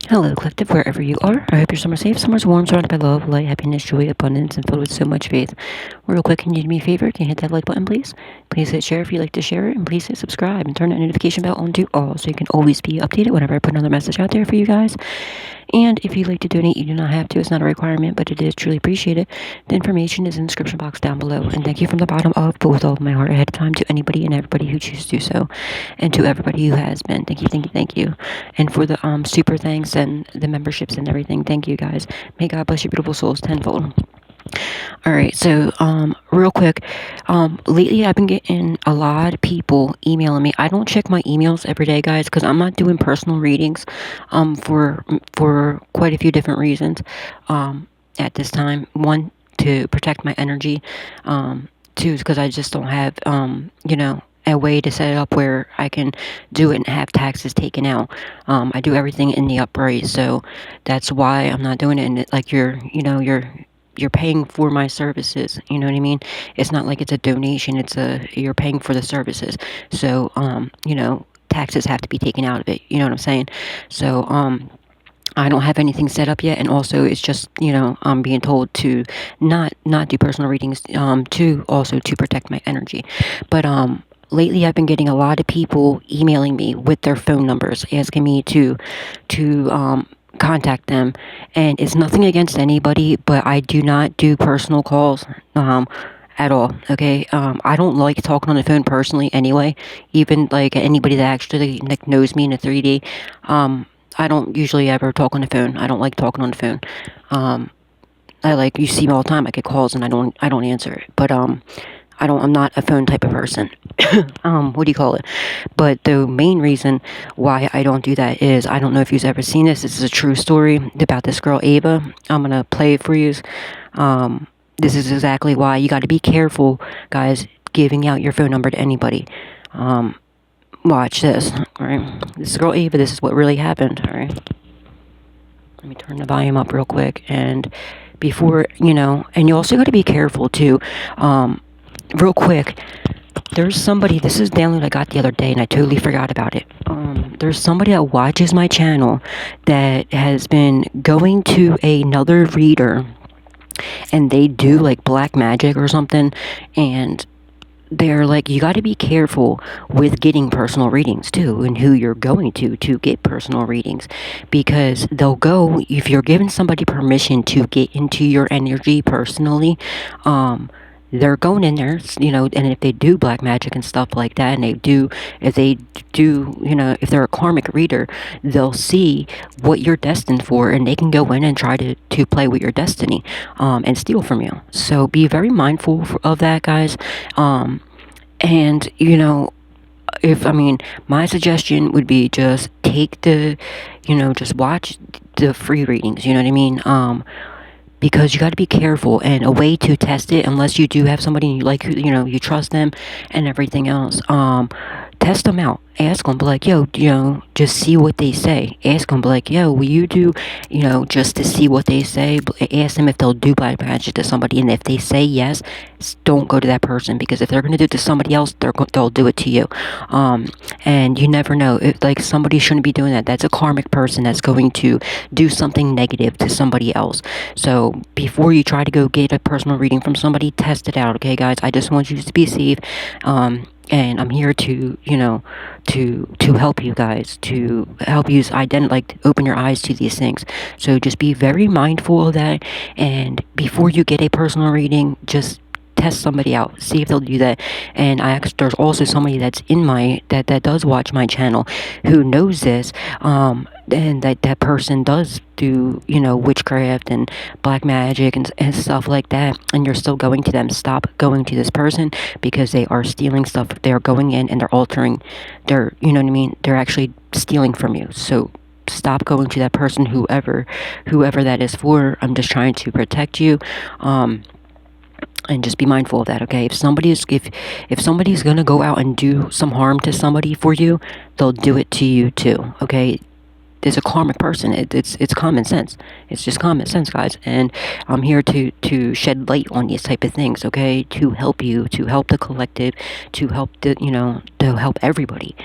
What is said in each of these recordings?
Hello, collective, wherever you are. I hope your summer's safe. Summer's warm, surrounded by love, light, happiness, joy, abundance, and filled with so much faith. Real quick, can you do me a favor? Can you hit that like button, please? Please hit share if you'd like to share it, and please hit subscribe and turn that notification bell on to all so you can always be updated whenever I put another message out there for you guys. And if you'd like to donate, you do not have to. It's not a requirement, but it is truly appreciated. The information is in the description box down below. And thank you from the bottom of, but with all of my heart ahead of time to anybody and everybody who chooses to do so. And to everybody who has been. Thank you, thank you, thank you. And for the super thanks and the memberships and everything, thank you guys. May God bless your beautiful souls tenfold. Alright, so, real quick, lately I've been getting a lot of people emailing me. I don't check my emails every day, guys, because I'm not doing personal readings, for quite a few different reasons, at this time. One, to protect my energy, two, is because I just don't have, a way to set it up where I can do it and have taxes taken out. I do everything in the upright, so that's why I'm not doing it. And it, like, you're paying for my services, you know what I mean? It's not like it's a donation, you're paying for the services. So, taxes have to be taken out of it, you know what I'm saying? So, I don't have anything set up yet, and also it's just, I'm being told to not do personal readings, to protect my energy. But lately I've been getting a lot of people emailing me with their phone numbers, asking me to contact them. And it's nothing against anybody, but I do not do personal calls at all. Okay, I don't like talking on the phone personally anyway. Even like anybody that actually like knows me in a 3D, I don't usually ever talk on the phone. I don't like talking on the phone. You see me all the time. I get calls and I don't answer it. But I'm not a phone type of person. What do you call it? But the main reason why I don't do that is, I don't know if you've ever seen this. This is a true story about this girl, Ava. I'm going to play it for you. This is exactly why you got to be careful, guys, giving out your phone number to anybody. Watch this, alright? This is girl Ava. This is what really happened, alright? Let me turn the volume up real quick. And before, and you also got to be careful too. Real quick, there's somebody, this is the download I got the other day and I totally forgot about it. There's somebody that watches my channel that has been going to another reader, and they do like black magic or something, and they're like, you got to be careful with getting personal readings too, and who you're going to get personal readings, because they'll go, if you're giving somebody permission to get into your energy personally, they're going in there, and if they do black magic and stuff like that, and if they do, if they're a karmic reader, they'll see what you're destined for, and they can go in and try to play with your destiny, and steal from you. So be very mindful of that, guys. And, my suggestion would be just take just watch the free readings, you know what I mean? Because you got to be careful, and a way to test it, unless you do have somebody you like, you trust them and everything else, test them out. Ask them, be like, yo, just see what they say. Ask them, be like, yo, will you do, just to see what they say. Ask them if they'll do black magic to somebody, and if they say yes, don't go to that person, because if they're going to do it to somebody else, they'll do it to you. And you never know. Like, somebody shouldn't be doing that. That's a karmic person that's going to do something negative to somebody else. So before you try to go get a personal reading from somebody, test it out, okay, guys? I just want you to be safe. And I'm here to help you guys, to help you open your eyes to these things. So just be very mindful of that, and before you get a personal reading, just test somebody out, see if they'll do that. And there's also somebody that's in that does watch my channel, who knows this, and that person does do, witchcraft and black magic and stuff like that, and you're still going to them. Stop going to this person, because they are stealing stuff. They're going in and they're altering, you know what I mean, they're actually stealing from you. So stop going to that person, whoever that is for. I'm just trying to protect you. And just be mindful of that, okay? If somebody's gonna go out and do some harm to somebody for you, they'll do it to you too, okay? There's a karmic person. It's common sense. It's just common sense, guys. And I'm here to shed light on these type of things, okay? To help you, to help the collective, to help to help everybody.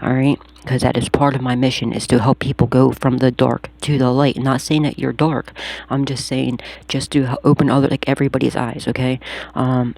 All right. because that is part of my mission, is to help people go from the dark to the light. I'm not saying that you're dark. I'm just saying just to open other, like, everybody's eyes, okay?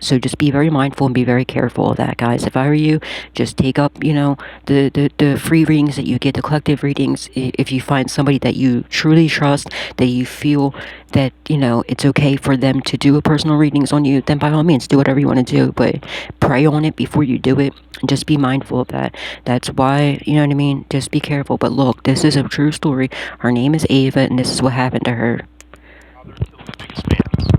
So just be very mindful and be very careful of that, guys. If I were you, just take up, the free readings that you get, the collective readings. If you find somebody that you truly trust, that you feel that, it's okay for them to do a personal readings on you, then by all means do whatever you want to do, but pray on it before you do it. Just be mindful of that. That's why, you know what I mean? Just be careful. But look, this is a true story. Her name is Ava, and this is what happened to her.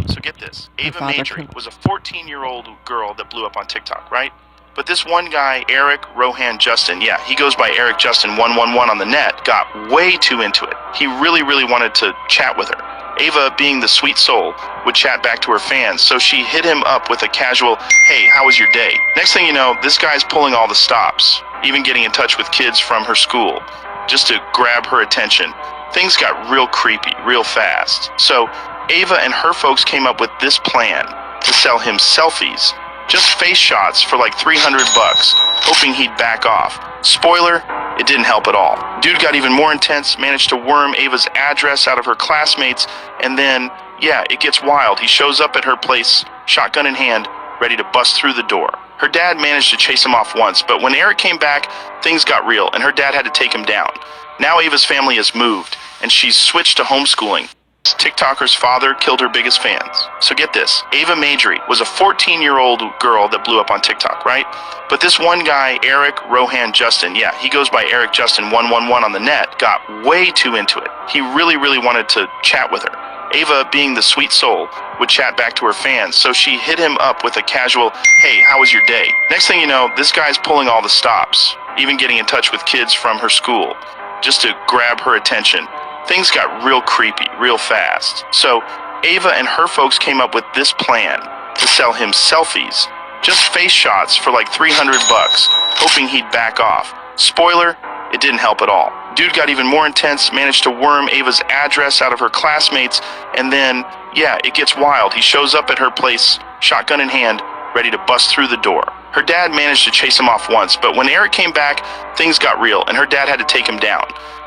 So get this. Ava Madry was a 14-year-old girl that blew up on TikTok, right? But this one guy, Eric Rohan Justin, yeah, he goes by Eric Justin 111 on the net, got way too into it. He really wanted to chat with her. Ava, being the sweet soul, would chat back to her fans, so she hit him up with a casual, "Hey, how was your day?" Next thing you know, this guy's pulling all the stops, even getting in touch with kids from her school, just to grab her attention. Things got real creepy, real fast. So Ava and her folks came up with this plan to sell him selfies, just face shots for like $300, hoping he'd back off. Spoiler, it didn't help at all. Dude got even more intense, managed to worm Ava's address out of her classmates, and then, yeah, it gets wild. He shows up at her place, shotgun in hand, ready to bust through the door. Her dad managed to chase him off once, but when Eric came back, things got real, and her dad had to take him down. Now Ava's family has moved, and she's switched to homeschooling. TikToker's father killed her biggest fans. So get this, Ava Madry was a 14-year-old girl that blew up on TikTok, right? But this one guy, Eric Rohan Justin, yeah, he goes by Eric Justin 111 on the net, got way too into it. He really wanted to chat with her. Ava, being the sweet soul, would chat back to her fans, so she hit him up with a casual, "Hey, how was your day?" Next thing you know, this guy's pulling all the stops, even getting in touch with kids from her school, just to grab her attention. Things got real creepy, real fast. So Ava and her folks came up with this plan to sell him selfies, just face shots for like $300, hoping he'd back off. Spoiler, it didn't help at all. Dude got even more intense, managed to worm Ava's address out of her classmates, and then, yeah, it gets wild. He shows up at her place, shotgun in hand, ready to bust through the door. Her dad managed to chase him off once, but when Eric came back, things got real, and her dad had to take him down.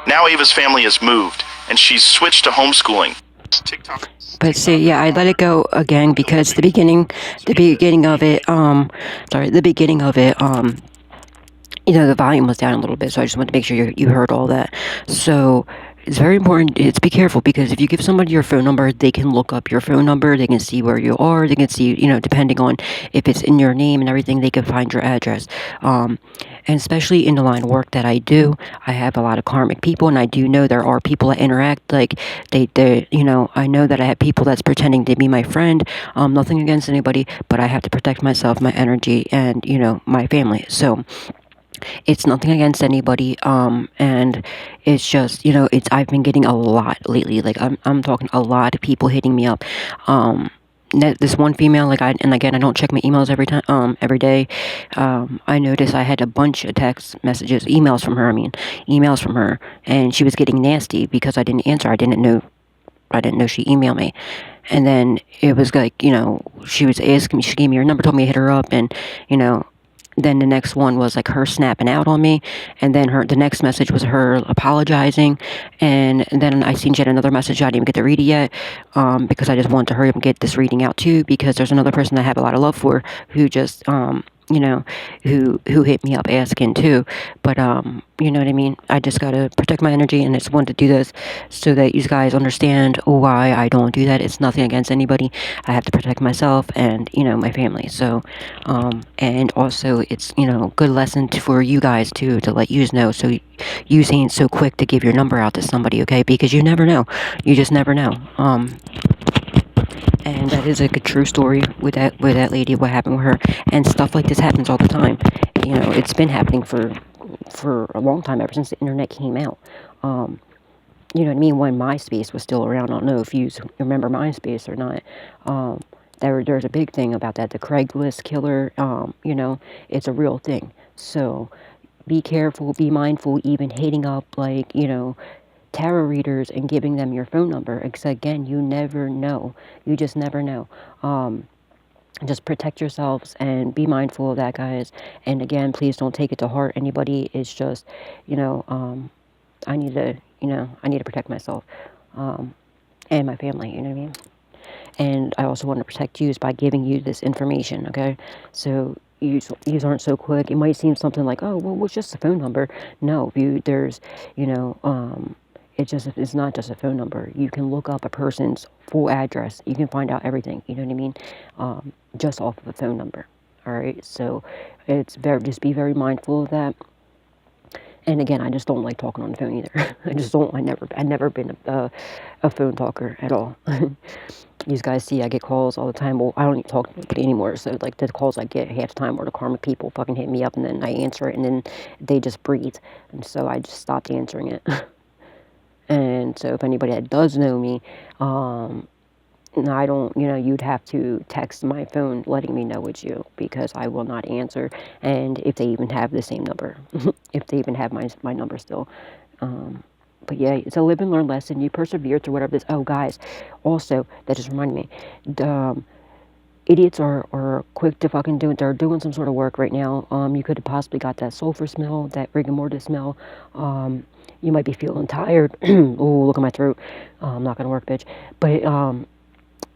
Now Ava's family has moved, and she's switched to homeschooling. TikTok. But see, yeah, I let it go again because the beginning of it, the volume was down a little bit, so I just wanted to make sure you heard all that. So it's very important to be careful, because if you give somebody your phone number, they can look up your phone number, they can see where you are, they can see, depending on if it's in your name and everything, they can find your address. And especially in the line of work that I do, I have a lot of karmic people, and I do know there are people that interact, like, I know that I have people that's pretending to be my friend. Nothing against anybody, but I have to protect myself, my energy, and, my family. So it's nothing against anybody, and it's just, I've been getting a lot lately, like, I'm talking a lot of people hitting me up, this one female, like, and again, I don't check my emails every day. I noticed I had a bunch of text messages, emails from her, and she was getting nasty because I didn't answer. I didn't know she emailed me. And then it was like, she was asking me, she gave me her number, told me to hit her up, and, then the next one was like her snapping out on me, and then the next message was her apologizing, and then I seen she had another message. I didn't even get to read it yet, because I just wanted to hurry up and get this reading out too, because there's another person that I have a lot of love for who just who hit me up asking too. But you know what I mean? I just gotta protect my energy, and I just wanted to do this so that you guys understand why I don't do that. It's nothing against anybody. I have to protect myself and, my family. So and also it's, good lesson for you guys too, to let you know, so you ain't so quick to give your number out to somebody, okay? Because you never know. You just never know. And that is a good true story with that lady, what happened with her, and stuff like this happens all the time. It's been happening for a long time, ever since the internet came out. You know what I mean? When MySpace was still around, I don't know if you remember MySpace or not. There's a big thing about that, the Craigslist killer. It's a real thing. So be careful, be mindful, even hitting up, like, tarot readers and giving them your phone number, because again, you never know. You just never know. just protect yourselves and be mindful of that, guys. And again, please don't take it to heart, anybody. It's just, I need to, I need to protect myself, and my family, you know what I mean? And I also want to protect you by giving you this information, okay? So you aren't so quick. It might seem something like, oh, well, it's just a phone number. No, there's, it's not just a phone number. You can look up a person's full address. You can find out everything, you know what I mean? Just off of a phone number. All right, so just be very mindful of that. And again, I just don't like talking on the phone either. I never been a phone talker at all. You guys see, I get calls all the time. Well, I don't even talk to anybody anymore. So, like, the calls I get half the time are the karma people fucking hit me up, and then I answer it, and then they just breathe. And so I just stopped answering it. And so if anybody that does know me, I don't, you'd have to text my phone letting me know it's you, because I will not answer. And if they even have the same number, if they even have my number still. But yeah, it's a live and learn lesson. You persevere through whatever this. Oh, guys, also, that just reminded me. Idiots are quick to fucking do it. They're doing some sort of work right now. You could have possibly got that sulfur smell, that rigor mortis smell. You might be feeling tired. Oh, look at my throat. I'm not gonna work, bitch. But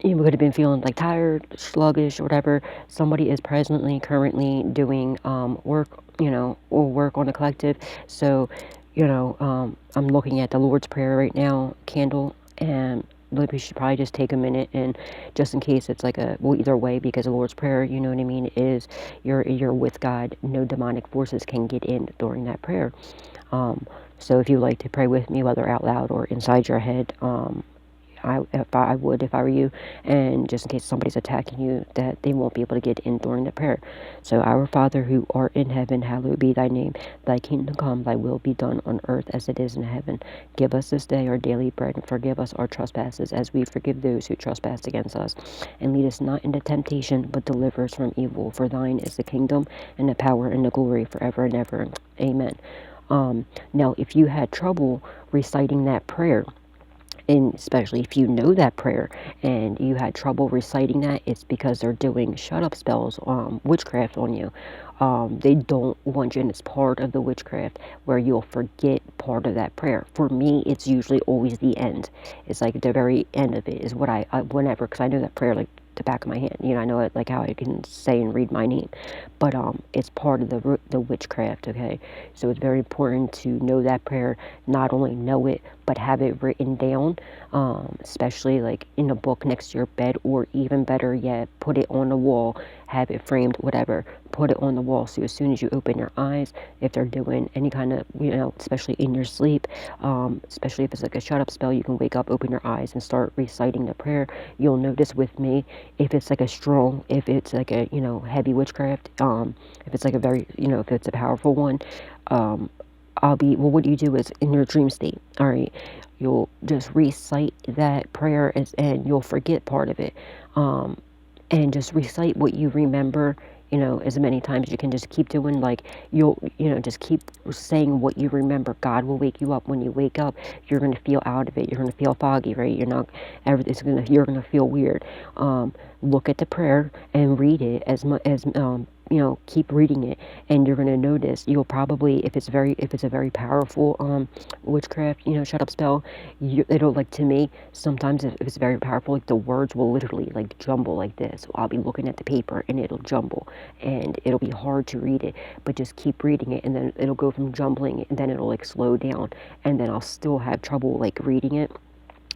you could have been feeling like tired, sluggish, or whatever. Somebody is currently doing work, or work on a collective. So, I'm looking at the Lord's Prayer right now, candle, and we should probably just take a minute, and just in case it's like either way, because the Lord's Prayer, you know what I mean, is you're with God. No demonic forces can get in during that prayer. So if you like to pray with me, whether out loud or inside your head, I would if I were you, and just in case somebody's attacking you, that they won't be able to get in during the prayer. So, our Father who art in heaven, hallowed be thy name. Thy kingdom come, thy will be done on earth as it is in heaven. Give us this day our daily bread, and forgive us our trespasses as we forgive those who trespass against us. And lead us not into temptation, but deliver us from evil. For thine is the kingdom, and the power, and the glory forever and ever. Amen. Now, if you had trouble reciting that prayer, and especially if you know that prayer and you had trouble reciting that, it's because they're doing shut-up spells, witchcraft on you. They don't want you, and it's part of the witchcraft where you'll forget part of that prayer. For me, it's usually always the end. It's like the very end of it is what I whenever, because I know that prayer like the back of my hand. I know it like how I can say and read my name. But it's part of the witchcraft, okay? So it's very important to know that prayer, not only know it, but have it written down, especially like in a book next to your bed, or even better yet, put it on the wall, have it framed, whatever. Put it on the wall, so as soon as you open your eyes, if they're doing any kind of, especially in your sleep, especially if it's like a shut-up spell, you can wake up, open your eyes, and start reciting the prayer. You'll notice with me, if it's like if it's like a, heavy witchcraft, if it's like a very, if it's a powerful one, what you do is in your dream state, all right, you'll just recite that prayer and you'll forget part of it, and just recite what you remember, as many times as you can. Just keep doing, like, just keep saying what you remember. God will wake you up. When you wake up, you're going to feel out of it. You're going to feel foggy, right? You're going to feel weird. Look at the prayer and read it as much as, keep reading it, and you're going to notice, you'll probably, if it's a very powerful witchcraft, shut up spell, it'll, like, to me, sometimes if it's very powerful, like, the words will literally like jumble like this. So I'll be looking at the paper and it'll jumble, and it'll be hard to read it, but just keep reading it, and then it'll go from jumbling, and then it'll like slow down, and then I'll still have trouble like reading it.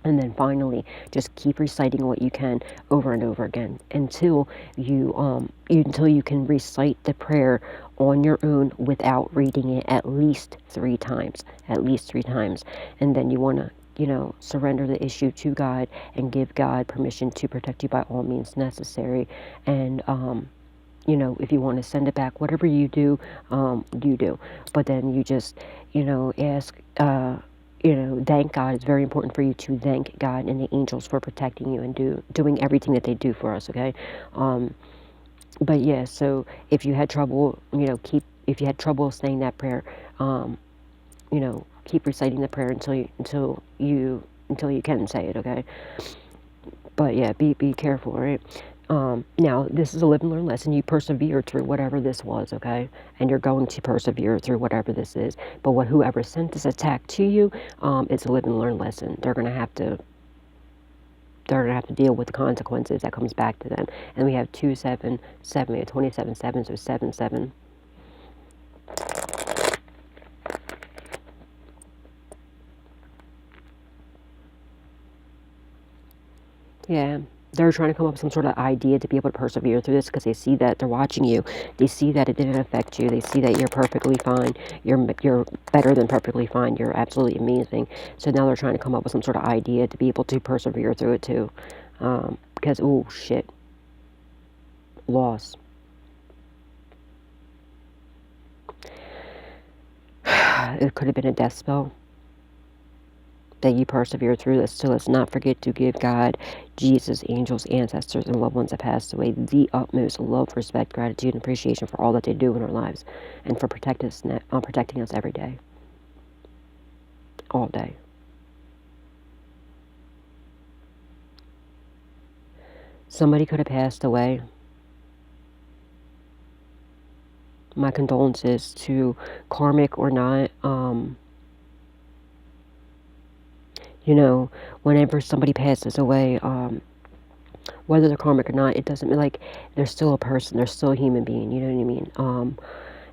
And then finally, just keep reciting what you can over and over again until you can recite the prayer on your own without reading it at least 3 times. At least 3 times. And then you want to, surrender the issue to God and give God permission to protect you by all means necessary. And, if you want to send it back, whatever you do, you do. But then you just, ask, thank God. It's very important for you to thank God and the angels for protecting you and doing everything that they do for us, okay? But yeah, so if you had trouble, if you had trouble saying that prayer, keep reciting the prayer until you can say it, okay? But yeah, be careful, right? Now, this is a live and learn lesson. You persevere through whatever this was, okay? And you're going to persevere through whatever this is. But whoever sent this attack to you, it's a live and learn lesson. They're gonna have to deal with the consequences that comes back to them. And we have 277, we have 27 sevens, so 7 7. Yeah, they're trying to come up with some sort of idea to be able to persevere through this because they see that they're watching you. They see that it didn't affect you. They see that you're perfectly fine. You're better than perfectly fine. You're absolutely amazing. So now they're trying to come up with some sort of idea to be able to persevere through it too. Because, oh shit, loss. It could have been a death spell that you persevere through this. So let's not forget to give God, Jesus, angels, ancestors, and loved ones that passed away the utmost love, respect, gratitude, and appreciation for all that they do in our lives and for protecting us every day. All day. Somebody could have passed away. My condolences to karmic or not. Whenever somebody passes away, whether they're karmic or not, it doesn't mean, like, they're still a person, they're still a human being, you know what I mean?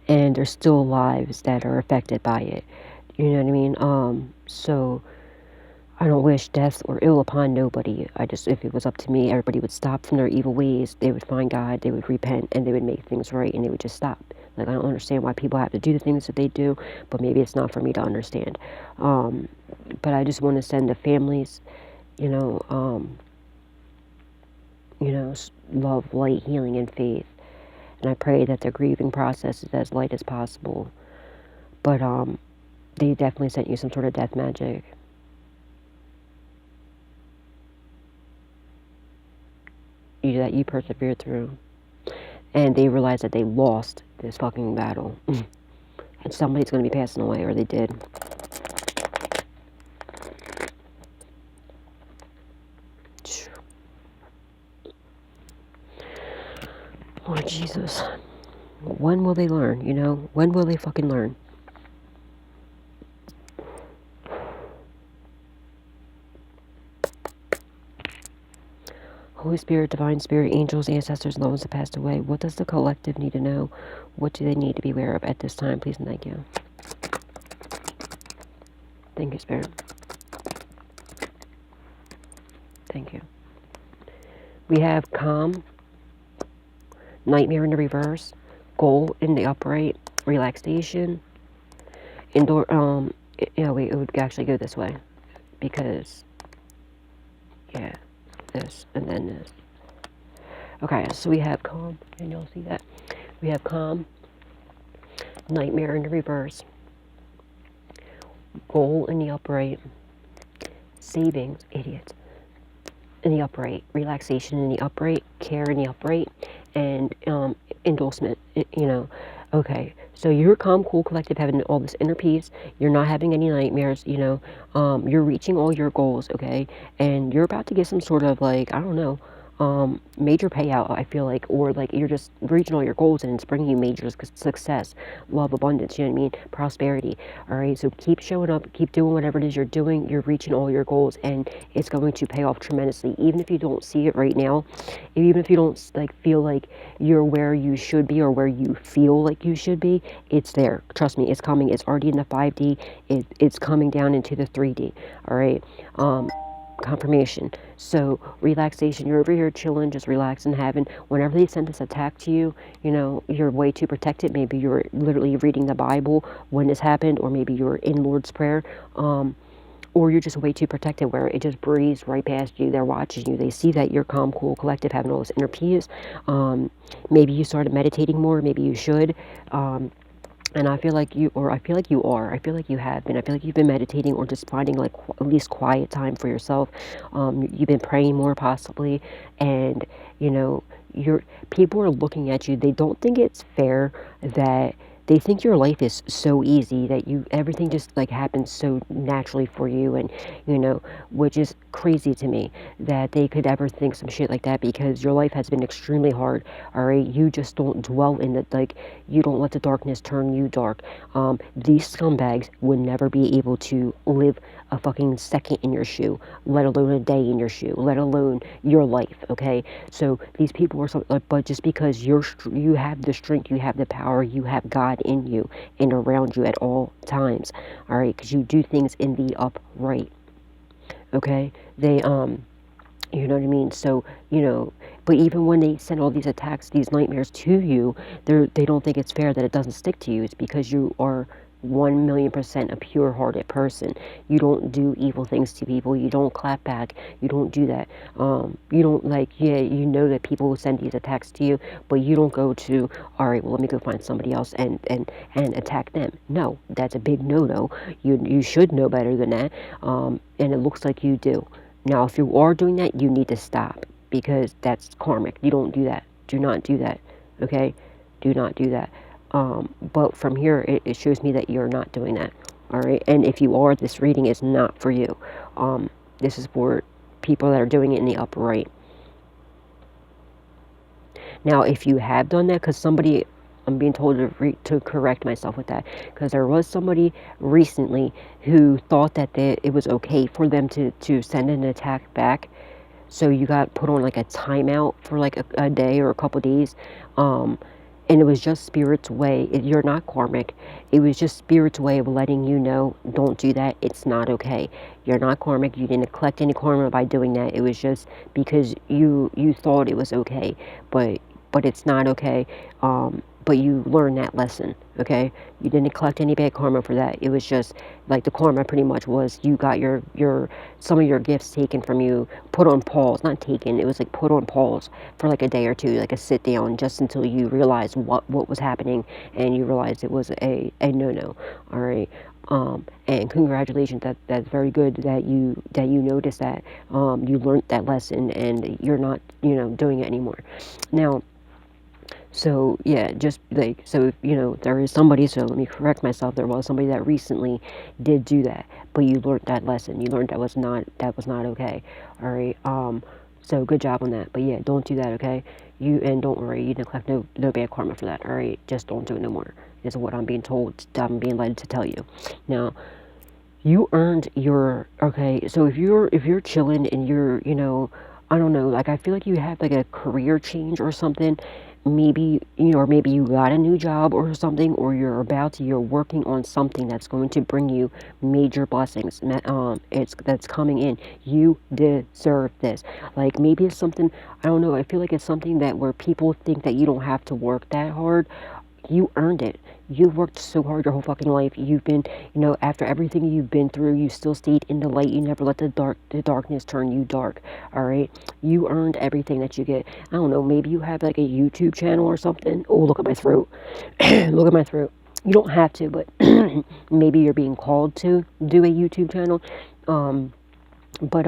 And there's still lives that are affected by it, you know what I mean? So I don't wish death or ill upon nobody. If it was up to me, everybody would stop from their evil ways, they would find God, they would repent, and they would make things right, and they would just stop. Like, I don't understand why people have to do the things that they do, but maybe it's not for me to understand. But I just want to send the families, love, light, healing, and faith. And I pray that their grieving process is as light as possible. But they definitely sent you some sort of death magic. That you persevered through. And they realized that they lost this fucking battle. And somebody's going to be passing away, or they did. Lord Jesus. When will they learn, When will they fucking learn? Holy Spirit, Divine Spirit, angels, ancestors, loved ones that passed away. What does the collective need to know? What do they need to be aware of at this time? Please and thank you. Thank you, Spirit. Thank you. We have calm, nightmare in the reverse, goal in the upright, relaxation, indoor, it would actually go this way. Because, yeah, this, and then this. Okay, so we have calm, and you'll see that. We have calm, nightmare in the reverse, goal in the upright, savings, idiots, in the upright, relaxation in the upright, care in the upright, and endorsement, Okay, so you're calm, cool, collective, having all this inner peace. You're not having any nightmares, you're reaching all your goals, okay? And you're about to get some sort of, like, I don't know, major payout, I feel like, or like you're just reaching all your goals and it's bringing you major success, love, abundance, you know what I mean, prosperity. All right, so keep showing up, keep doing whatever it is you're doing. You're reaching all your goals and it's going to pay off tremendously, even if you don't see it right now, even if you don't feel like you're where you should be or where you feel like you should be. It's there, trust me, it's coming. It's already in the 5D. It's coming down into the 3D. All right, confirmation. So relaxation, you're over here chilling, just relaxing, having, whenever they send this attack to you, you're way too protected. Maybe you're literally reading the Bible when this happened, or maybe you're in Lord's Prayer, or you're just way too protected where it just breezed right past you. They're watching you. They see that you're calm, cool, collective, having all this inner peace. Maybe you started meditating more. Maybe you should. And I feel like you are. I feel like you have been. I feel like you've been meditating or just finding like at least quiet time for yourself. You've been praying more possibly, and people are looking at you. They don't think it's fair that they think your life is so easy that everything just like happens so naturally for you, and which is crazy to me that they could ever think some shit like that, because your life has been extremely hard. All right, you just don't dwell in the like, you don't let the darkness turn you dark. These scumbags would never be able to live a fucking second in your shoe, let alone a day in your shoe, let alone your life. Okay, so these people are so, but just because you have the strength, you have the power, you have God in you and around you at all times. All right, because you do things in the upright. Okay, they you know what I mean? So, but even when they send all these attacks, these nightmares to you, they don't think it's fair that it doesn't stick to you. It's because you are 1,000,000% a pure-hearted person. You don't do evil things to people. You don't clap back. You don't do that. You don't yeah, you know that people will send these attacks to you, but you don't go to, all right, well, let me go find somebody else and attack them. No, that's a big no-no. You should know better than that, and it looks like you do. Now, if you are doing that, you need to stop, because that's karmic. You don't do that. Do not do that. Okay? Do not do that. But from here, it shows me that you're not doing that. All right? And if you are, this reading is not for you. This is for people that are doing it in the upright. Now, if you have done that, because somebody, I'm being told to correct myself with that, because there was somebody recently who thought that it was okay for them to send an attack back. So you got put on like a timeout for like a day or a couple days. And it was just Spirit's way. You're not karmic. It was just Spirit's way of letting you know, don't do that. It's not okay. You're not karmic. You didn't collect any karma by doing that. It was just because you thought it was okay, but it's not okay. But you learned that lesson, okay? You didn't collect any bad karma for that. It was just like the karma pretty much was you got some of your gifts taken from you, put on pause. Not taken, it was like put on pause for like a day or two, like a sit down, just until you realized what was happening, and you realized it was a no-no. All right. And congratulations, that's very good that you noticed that. You learned that lesson, and you're not doing it anymore. Now, so yeah, just like, so there is somebody, so let me correct myself, there was somebody that recently did do that, but you learned that lesson. You learned that was not okay. All right. So good job on that. But yeah, don't do that, okay? And don't worry, you neglect no bad karma for that. All right, just don't do it no more. Is what I'm being told. I'm being led to tell you. Now, you earned your, okay, so if you're chilling and you're I don't know, like I feel like you have like a career change or something, maybe or maybe you got a new job or something, or you're working on something that's going to bring you major blessings. That's coming in. You deserve this. Like maybe it's something, I don't know, I feel like it's something that where people think that you don't have to work that hard. You earned it. You worked so hard your whole fucking life. You've been, after everything you've been through, you still stayed in the light. You never let the darkness turn you dark. All right. You earned everything that you get. I don't know. Maybe you have like a YouTube channel or something. Oh, look at my throat. Look at my throat. You don't have to, but maybe you're being called to do a YouTube channel. But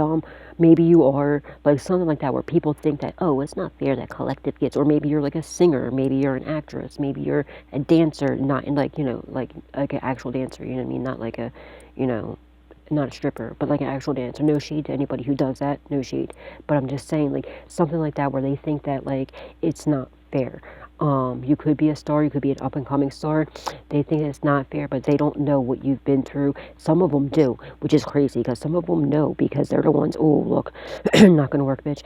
maybe you are like something like that, where people think that, oh, it's not fair that collective gets, or maybe you're like a singer, maybe you're an actress, maybe you're a dancer, not in like like an actual dancer, you know what I mean, not like a not a stripper, but like an actual dancer. No shade to anybody who does that, no shade, but I'm just saying, like something like that where they think that like it's not fair. You could be a star, you could be an up-and-coming star. They think it's not fair, but they don't know what you've been through. Some of them do, which is crazy, because some of them know, because they're the ones, oh, look, not gonna work, bitch.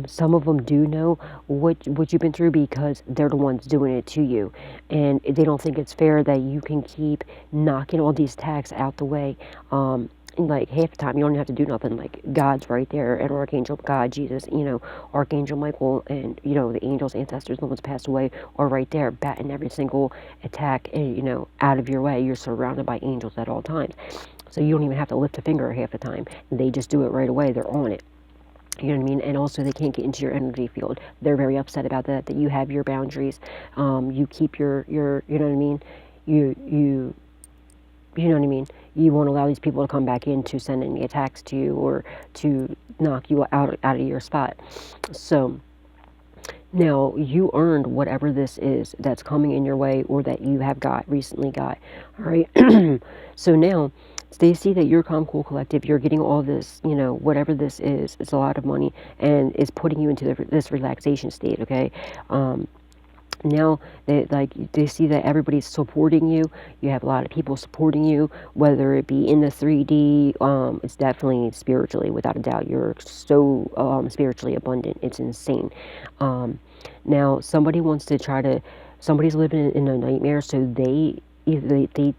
Some of them do know what you've been through, because they're the ones doing it to you. And they don't think it's fair that you can keep knocking all these attacks out the way. Like half the time you don't have to do nothing. Like God's right there, and Archangel God, Jesus, Archangel Michael, and the angels, ancestors, the ones passed away, are right there batting every single attack out of your way. You're surrounded by angels at all times, so you don't even have to lift a finger half the time. They just do it right away. They're on it. You know what I mean? And also, they can't get into your energy field. They're very upset about that you have your boundaries. You keep your you know what I mean? You know what I mean? You won't allow these people to come back in to send any attacks to you, or to knock you out of your spot. So Now, you earned whatever this is that's coming in your way or that you have recently got. All right. So now they see that you're calm, cool, collective. You're getting all this, whatever this is. It's a lot of money and it's putting you into this relaxation state. Okay. Now they see that everybody's supporting you. You have a lot of people supporting you, whether it be in the 3D. It's definitely spiritually, without a doubt. You're so spiritually abundant. It's insane. Now somebody wants to somebody's living in a nightmare, so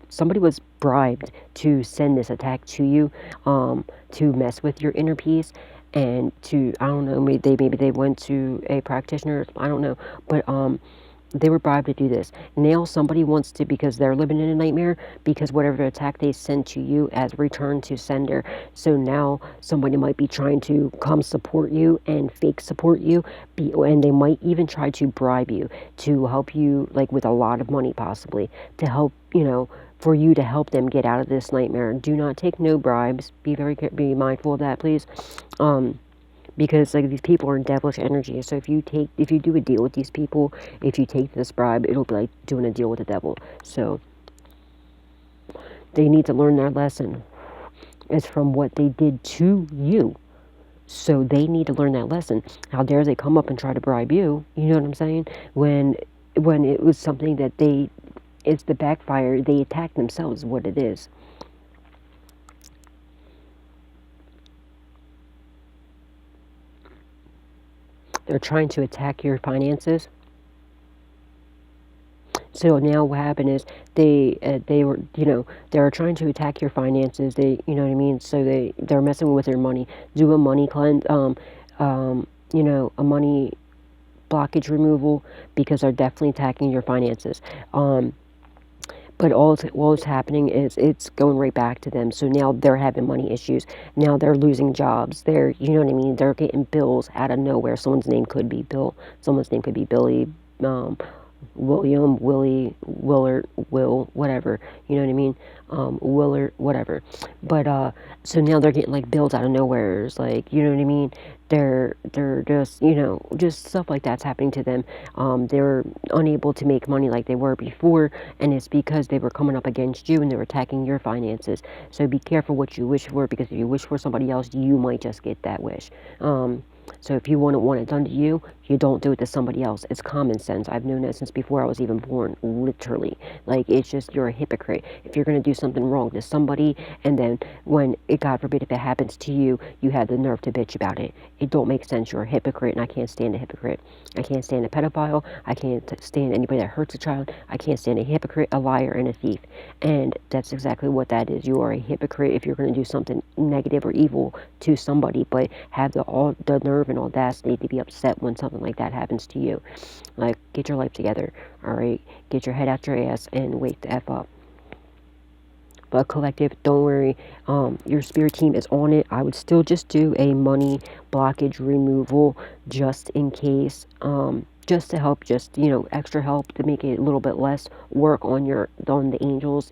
somebody was bribed to send this attack to you, to mess with your inner peace. And I don't know, maybe they went to a practitioner, I don't know, but they were bribed to do this. Now somebody wants to, because they're living in a nightmare, because whatever attack they sent to you as return to sender. So now somebody might be trying to come support you and fake support you, and they might even try to bribe you to help you, like with a lot of money possibly, to help, for you to help them get out of this nightmare. Do not take no bribes. Be mindful of that, please. Because like these people are in devilish energy. So if you do a deal with these people, if you take this bribe, it'll be like doing a deal with the devil. So they need to learn their lesson. It's from what they did to you. So they need to learn that lesson. How dare they come up and try to bribe you? You know what I'm saying? When it was something that it's the backfire. They attack themselves. Is what it is. They're trying to attack your finances. So now what happened is they were, they're trying to attack your finances. You know what I mean? So they're messing with your money. Do a money cleanse, a money blockage removal, because they're definitely attacking your finances. But all is happening is it's going right back to them. So now they're having money issues. Now they're losing jobs. You know what I mean? They're getting bills out of nowhere. Someone's name could be Bill. Someone's name could be Billy, William, Willie, Willard, Will, whatever. You know what I mean? Willard, whatever. But so now they're getting like bills out of nowhere. It's like, you know what I mean? They're just, just stuff like that's happening to them. They're unable to make money like they were before, and it's because they were coming up against you and they were attacking your finances. So be careful what you wish for, because if you wish for somebody else, you might just get that wish. So if you want it done to you, you don't do it to somebody else. It's common sense. I've known that since before I was even born, literally. Like, it's just, you're a hypocrite. If you're going to do something wrong to somebody, and then God forbid, if it happens to you, you have the nerve to bitch about it. It don't make sense. You're a hypocrite, and I can't stand a hypocrite. I can't stand a pedophile. I can't stand anybody that hurts a child. I can't stand a hypocrite, a liar, and a thief. And that's exactly what that is. You are a hypocrite if you're going to do something negative or evil to somebody, but have the nerve and audacity to be upset when something like that happens to you. Like, get your life together, all right? Get your head out your ass and wake the F up. But collective, don't worry. Your spirit team is on it. I would still just do a money blockage removal just in case. Just to help, extra help to make it a little bit less work on the angels,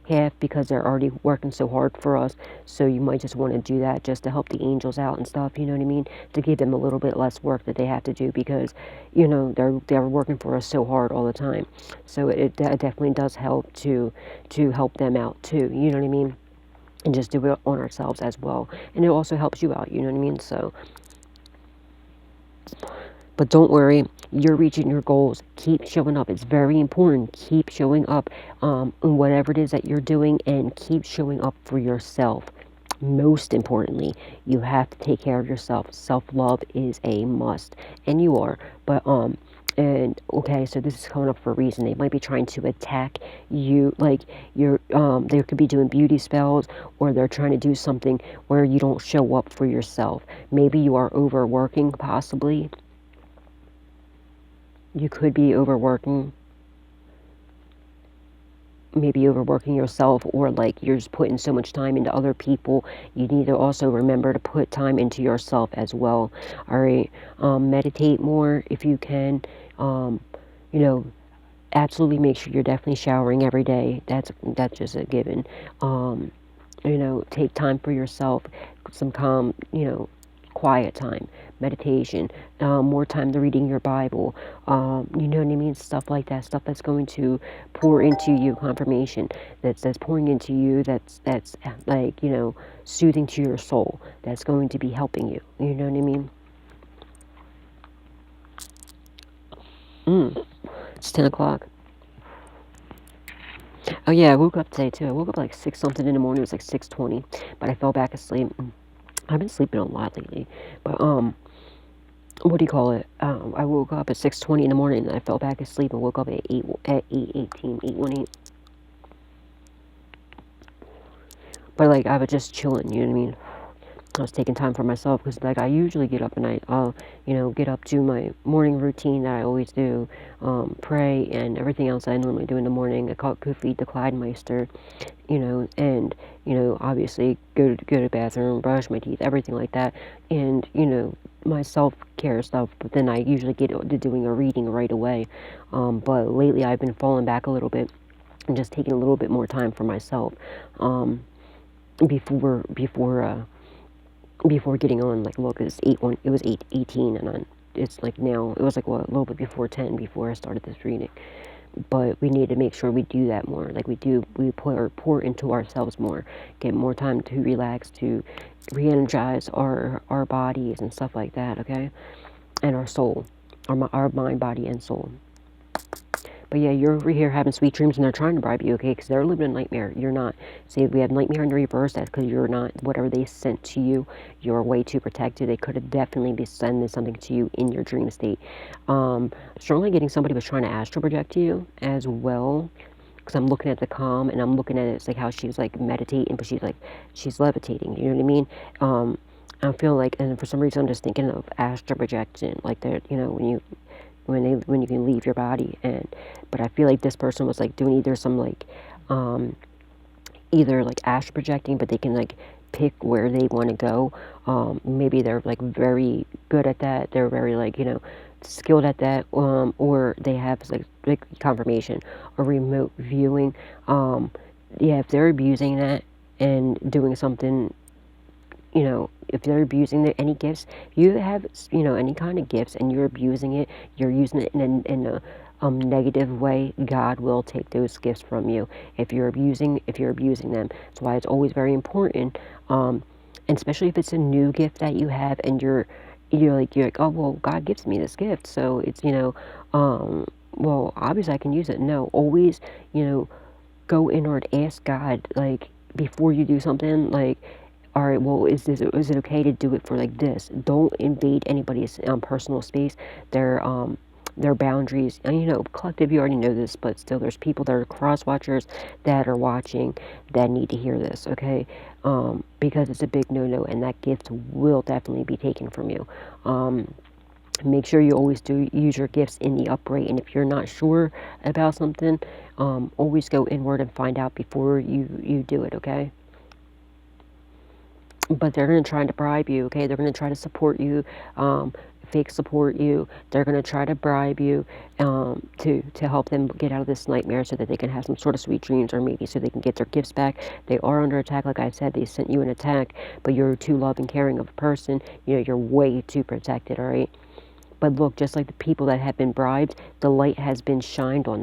half, because they're already working so hard for us. So you might just want to do that just to help the angels out and stuff, you know what I mean? To give them a little bit less work that they have to do, because, they're working for us so hard all the time. So it definitely does help to help them out too, you know what I mean? And just do it on ourselves as well. And it also helps you out, you know what I mean? So, but don't worry, you're reaching your goals. Keep showing up. It's very important. Keep showing up in whatever it is that you're doing, and keep showing up for yourself. Most importantly, you have to take care of yourself. Self-love is a must, and you are. But and okay, so this is coming up for a reason. They might be trying to attack you, like they could be doing beauty spells, or they're trying to do something where you don't show up for yourself. Maybe you are overworking, possibly. You could be overworking. Maybe overworking yourself, or like you're just putting so much time into other people. You need to also remember to put time into yourself as well. All right. Meditate more if you can. Absolutely make sure you're definitely showering every day. That's just a given. Take time for yourself, some calm, quiet time, meditation, more time to reading your Bible, you know what I mean? Stuff like that, stuff that's going to pour into you, confirmation that's pouring into you, that's like, you know, soothing to your soul, that's going to be helping you. You know what I mean? It's 10 o'clock. Oh yeah, I woke up today too. I woke up like 6 something in the morning. It was like 6:20, but I fell back asleep. I've been sleeping a lot lately, but what do you call it? I woke up at 6:20 in the morning, and I fell back asleep and woke up at 8:18, 8:18. But like I was just chilling, you know what I mean? I was taking time for myself because like I usually get up and I'll, you know, get up, do my morning routine that I always do, pray and everything else I normally do in the morning. I could feed the Clydemeister, you know, and, you know, obviously go to the bathroom, brush my teeth, everything like that, and, you know, my self-care stuff. But then I usually get to doing a reading right away. But lately I've been falling back a little bit and just taking a little bit more time for myself, before getting on. Like, look, it's 8:18, and it's like now, it was like, what, a little bit before 10 before I started this reading. But we need to make sure we do that more. Like we pour into ourselves more, get more time to relax, to re-energize our bodies and stuff like that, okay? And our soul, our mind, body, and soul. But yeah, you're over here having sweet dreams and they're trying to bribe you, okay? Because they're living a nightmare. You're not. See, if we have nightmare in the reverse, that's because you're not. Whatever they sent to you, you're way too protected. They could have definitely been sending something to you in your dream state. Strongly getting somebody was trying to astral project you as well. Because I'm looking at the calm and I'm looking at it, it's like how she's like meditating, but she's levitating. You know what I mean? I feel like, and for some reason I'm just thinking of astral projection, like that, you know, when you can leave your body. But I feel like this person was like doing either some like either like astral projecting, but they can like pick where they want to go. Maybe they're like very good at that, they're very like, you know, skilled at that, or they have like confirmation or remote viewing. Yeah, if they're abusing that and doing something, you know, if they're abusing any gifts, you have, you know, any kind of gifts and you're abusing it, you're using it in a negative way, God will take those gifts from you if you're abusing them. That's why it's always very important, and especially if it's a new gift that you have and you're like, oh well, God gives me this gift, so it's, you know, well, obviously I can use it. No, always, you know, go inward, ask God, like, before you do something, like, all right, well, is it okay to do it for like this? Don't invade anybody's personal space, their boundaries. And, you know, collective, you already know this, but still, there's people that are cross watchers that are watching that need to hear this, okay? Because it's a big no-no, and that gift will definitely be taken from you. Make sure you always do use your gifts in the upright, and if you're not sure about something, always go inward and find out before you do it, okay? But they're going to try to bribe you, okay? They're going to try to support you, fake support you. They're going to try to bribe you, to help them get out of this nightmare so that they can have some sort of sweet dreams, or maybe so they can get their gifts back. They are under attack, like I said. They sent you an attack, but you're too loving, caring of a person. You know, you're way too protected, all right? But look, just like the people that have been bribed, the light has been shined on